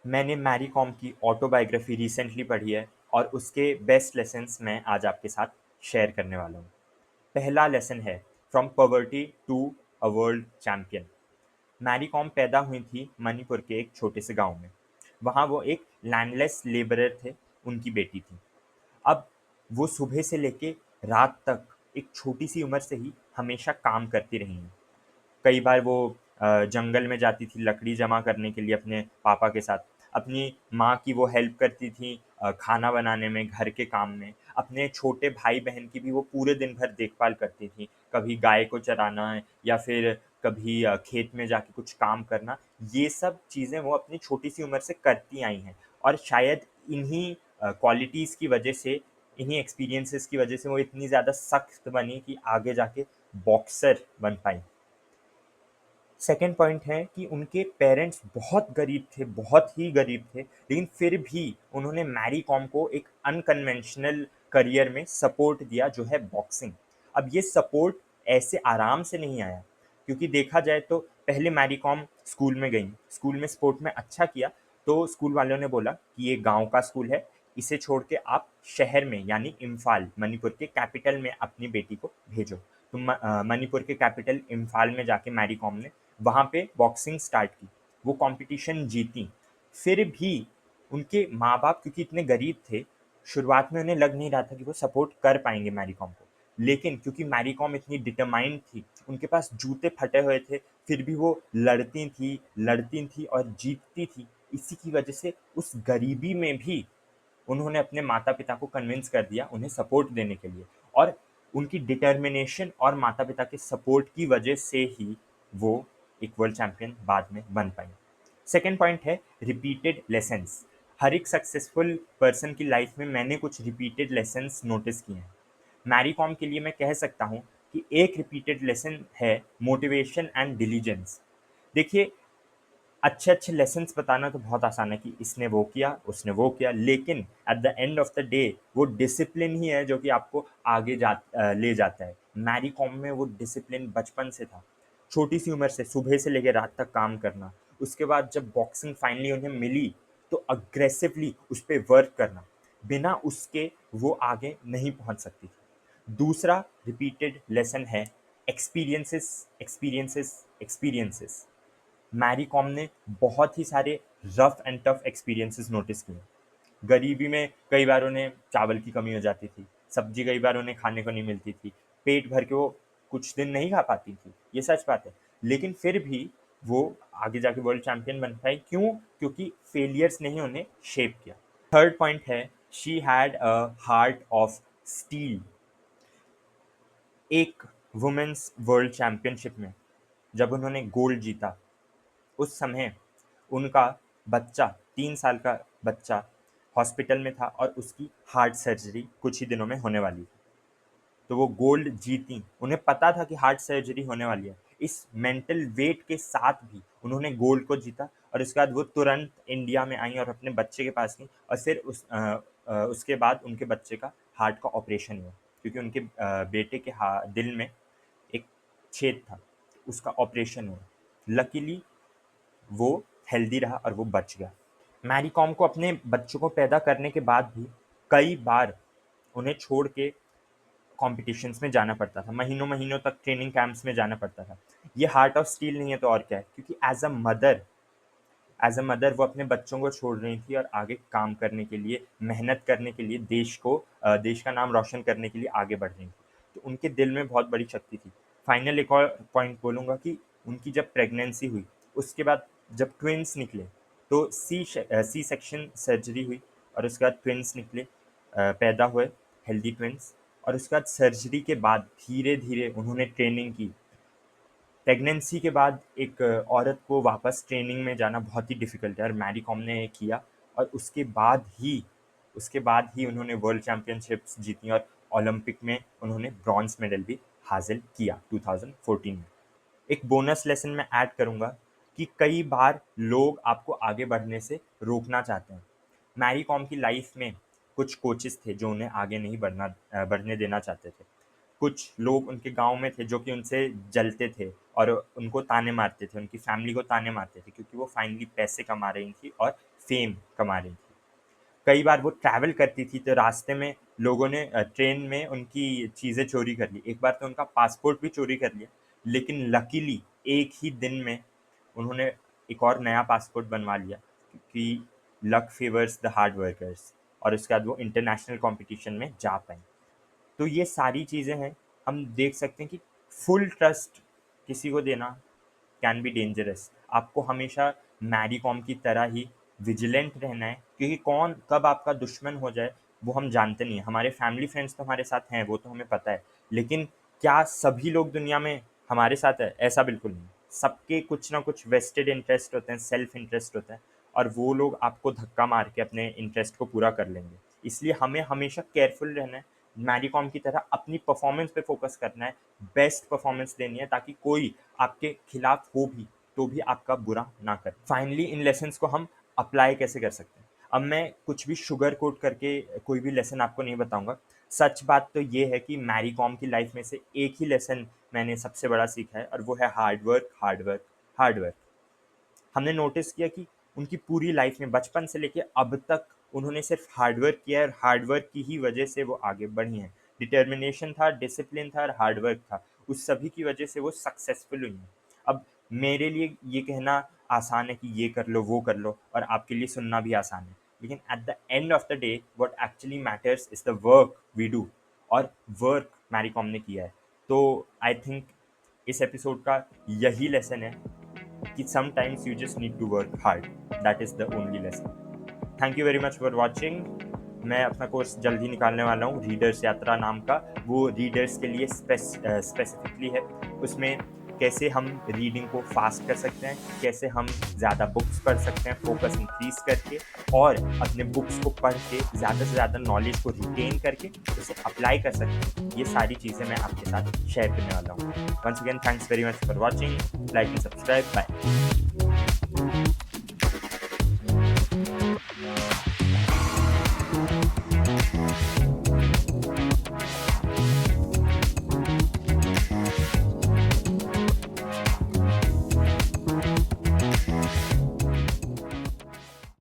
मैंने Mary com की autobiography recently पढ़ी है और उसके बेस्ट लेसन्स मैं आज आपके साथ शेयर करने वाला हूँ। पहला लेसन है from poverty to a world champion. Mary Kom पैदा हुई थी मणिपुर के एक छोटे से गांव में। वहाँ वो एक लैंडलेस लेबरर थे, उनकी बेटी थी। अब वो सुबह से लेके रात तक एक छोटी सी उम्र से ही हमेशा काम करती रही हैं। कई बार वो जंगल में जाती थी लकड़ी जमा करने के लिए अपने पापा के साथ। अपनी माँ की वो हेल्प करती थी खाना बनाने में, घर के काम में। अपने छोटे भाई-बहन की भी वो पूरे दिन भर देखभाल करती थी। कभी गाय को चराना है या फिर कभी खेत में जाके कुछ काम करना। ये सब चीज़ें वो अपनी छोटी-सी उम्र से करती आई हैं और शायद इन्हीं क्वालिटीज़ की वजह से, इन्हीं एक्सपीरियंसेस की वजह से वो इतनी ज़्यादा सख्त बनी कि आगे जाके बॉक्सर बन पाईं। सेकंड पॉइंट है कि उनके पेरेंट्स बहुत गरीब थे, बहुत ही गरीब थे, लेकिन फिर भी उन्होंने मैरी कॉम को एक अनकन्वेंशनल करियर में सपोर्ट दिया जो है बॉक्सिंग। अब ये सपोर्ट ऐसे आराम से नहीं आया, क्योंकि देखा जाए तो पहले मैरी कॉम स्कूल में गईं, स्कूल में स्पोर्ट में अच्छा किया, तो स्कूल वालों ने बोला कि ये गाँव का स्कूल है, इसे छोड़ के आप शहर में यानी इम्फाल, मणिपुर के कैपिटल में अपनी बेटी को भेजो। तो मणिपुर के कैपिटल इम्फाल में जाके मैरी कॉम ने वहाँ पे बॉक्सिंग स्टार्ट की। वो कॉम्पिटिशन जीती। फिर भी उनके माँ-बाप क्योंकि इतने गरीब थे, शुरुआत में उन्हें लग नहीं रहा था कि वो सपोर्ट कर पाएँगे मैरी कॉम को। लेकिन क्योंकि मैरी कॉम इतनी डिटरमाइंड थी, उनके पास जूते फटे हुए थे, फिर भी वो लड़ती थीं और जीतती थीं। इसी की वजह से उस गरीबी में भी उन्होंने अपने माता-पिता को कन्विंस कर दिया उन्हें सपोर्ट देने के लिए, और उनकी डिटर्मिनेशन और माता-पिता के सपोर्ट की वजह से ही वो एक वर्ल्ड चैंपियन बाद में बन पाईं। सेकंड पॉइंट है रिपीटेड लेसन्स। हर एक सक्सेसफुल पर्सन की लाइफ में मैंने कुछ रिपीटेड लेसन्स नोटिस किए हैं। मैरी कॉम के लिए मैं कह सकता हूँ कि एक रिपीटेड लेसन है मोटिवेशन एंड डिलिजेंस। देखिए, अच्छे-अच्छे लेसन्स बताना तो बहुत आसान है कि इसने वो किया, उसने वो किया, लेकिन at the end of the day वो डिसिप्लिन ही है जो कि आपको आगे ले जाता है। मैरी कॉम में वो डिसिप्लिन बचपन से था। छोटी-सी उम्र से सुबह से लेके रात तक काम करना। उसके बाद जब बॉक्सिंग फाइनली उन्हें मिली, तो अग्रेसिवली उस पे वर्क करना। बिना उसके वो आगे नहीं पहुँच सकती थी। दूसरा रिपीटेड लेसन है experiences, experiences, experiences. Mary Kom ने बहुत ही सारे rough and tough experiences notice किए। गरीबी में कई बार उन्हें चावल की कमी हो जाती थी, सब्जी कई बार उन्हें खाने को नहीं मिलती थी, पेट भर के वो कुछ दिन नहीं खा पाती थी, ये सच बात है। लेकिन फिर भी वो आगे जाके वर्ल्ड चैंपियन बन पाई, क्यों? क्योंकि फेलियर्स ने ही उन्हें शेप किया। थर्ड पॉइंट है she had a heart of steel. एक वुमेन्स वर्ल्ड चैंपियनशिप में जब उन्होंने गोल्ड जीता, उस समय उनका बच्चा, 3 साल का बच्चा हॉस्पिटल में था और उसकी हार्ट सर्जरी कुछ ही दिनों में होने वाली थी। तो वो गोल्ड जीतीं, उन्हें पता था कि हार्ट सर्जरी होने वाली है। इस मेंटल वेट के साथ भी उन्होंने गोल्ड को जीता और उसके बाद वो तुरंत इंडिया में आईं और अपने बच्चे के पास गईं और फिर उसके बाद उनके बच्चे का हार्ट का ऑपरेशन हुआ, क्योंकि उनके बेटे के दिल में एक छेद था, उसका ऑपरेशन हुआ। लकीली वो हेल्दी रहा और वो बच गया। मैरी कॉम को अपने बच्चों को पैदा करने के बाद भी कई बार उन्हें छोड़ के कॉम्पिटिशन्स में जाना पड़ता था। महीनों-महीनों तक ट्रेनिंग कैंप्स में जाना पड़ता था। ये हार्ट ऑफ स्टील नहीं है तो और क्या है? क्योंकि एज़ अ मदर वो अपने बच्चों को छोड़ रही थी और आगे काम करने के लिए, मेहनत करने के लिए, देश का नाम रोशन करने के लिए आगे बढ़ रही थी। तो उनके दिल में बहुत बड़ी शक्ति थी। फाइनल एक और पॉइंट बोलूँगा कि उनकी जब प्रेग्नेंसी हुई, उसके बाद जब ट्विन्स निकले, तो सी सेक्शन सर्जरी हुई और उसके बाद ट्विन्स निकले, पैदा हुए हेल्दी ट्विन्स, और उसके बाद सर्जरी के बाद धीरे-धीरे उन्होंने ट्रेनिंग की। प्रेगनेंसी के बाद एक औरत को वापस ट्रेनिंग में जाना बहुत ही डिफ़िकल्ट है और मैरी कॉम ने ये किया, और उसके बाद ही उन्होंने वर्ल्ड चैंपियनशिप्स जीती और ओलंपिक में उन्होंने ब्रॉन्ज़ मेडल भी हासिल किया 2014 में। एक बोनस लेसन मैं ऐड करूँगा कि कई बार लोग आपको आगे बढ़ने से रोकना चाहते हैं। मैरी कॉम की लाइफ़ में कुछ कोचेज़ थे जो उन्हें आगे नहीं बढ़ने देना चाहते थे। कुछ लोग उनके गाँव में थे जो कि उनसे जलते थे और उनको ताने मारते थे, उनकी फैमिली को ताने मारते थे क्योंकि वो फाइनली पैसे कमा रही थी और फेम कमा रही थी। कई बार वो ट्रैवल करती थी तो रास्ते में लोगों ने ट्रेन में उनकी चीज़ें चोरी कर ली। एक बार तो उनका पासपोर्ट भी चोरी कर लिया, लेकिन लकीली एक ही दिन में उन्होंने एक और नया पासपोर्ट बनवा लिया क्योंकि luck favours the hard workers, और उसके बाद वो इंटरनेशनल कॉम्पिटिशन में जा पाई। तो ये सारी चीज़ें हैं, हम देख सकते हैं कि फुल ट्रस्ट किसी को देना कैन बी डेंजरस। आपको हमेशा मैरी कॉम की तरह ही विजिलेंट रहना है, क्योंकि कौन कब आपका दुश्मन हो जाए वो हम जानते नहीं हैं। हमारे फैमिली फ्रेंड्स तो हमारे साथ हैं, वो तो हमें पता है, लेकिन क्या सभी लोग दुनिया में हमारे साथ है? ऐसा बिल्कुल नहीं। सबके कुछ ना कुछ वेस्टेड इंटरेस्ट होते हैं, सेल्फ इंटरेस्ट होता है, और वो लोग आपको धक्का मार के अपने इंटरेस्ट को पूरा कर लेंगे। इसलिए हमें हमेशा केयरफुल रहना है, मैरी कॉम की तरह अपनी परफॉर्मेंस पे फोकस करना है, बेस्ट परफॉर्मेंस देनी है, ताकि कोई आपके खिलाफ हो भी तो भी आपका बुरा ना करे। फाइनली इन लेसन्स को हम अप्लाई कैसे कर सकते हैं? अब मैं कुछ भी शुगर कोट करके कोई भी लेसन आपको नहीं बताऊंगा। सच बात तो ये है कि मैरी कॉम की लाइफ में से एक ही लेसन मैंने सबसे बड़ा सीखा है, और वो है hard work, hard work, hard work. हमने नोटिस किया कि उनकी पूरी लाइफ में बचपन से लेके अब तक उन्होंने सिर्फ हार्डवर्क किया है, और हार्डवर्क की ही वजह से वो आगे बढ़ी हैं। डिटर्मिनेशन था, डिसिप्लिन था और हार्डवर्क था, उस सभी की वजह से वो सक्सेसफुल हुई हैं। अब मेरे लिए ये कहना आसान है कि ये कर लो, वो कर लो, और आपके लिए सुनना भी आसान है, लेकिन at the end of the day what actually matters is the work we do, और वर्क मैरी कॉम ने किया है। तो आई थिंक इस एपिसोड का यही लेसन है कि sometimes you just need to work hard. That is the only lesson. Thank you very much for watching. मैं अपना कोर्स जल्द ही निकालने वाला हूँ, रीडर्स यात्रा नाम का। वो रीडर्स के लिए स्पेसिफिकली है। उसमें कैसे हम रीडिंग को फास्ट कर सकते हैं, कैसे हम ज़्यादा बुक्स पढ़ सकते हैं फोकस इंक्रीज करके, और अपने बुक्स को पढ़ के ज़्यादा से ज़्यादा नॉलेज को रिटेन करके उसे अप्लाई कर सकते हैं। ये सारी चीज़ें मैं आपके साथ शेयर करने वाला हूँ। Once again thanks very much for watching, like and subscribe, bye.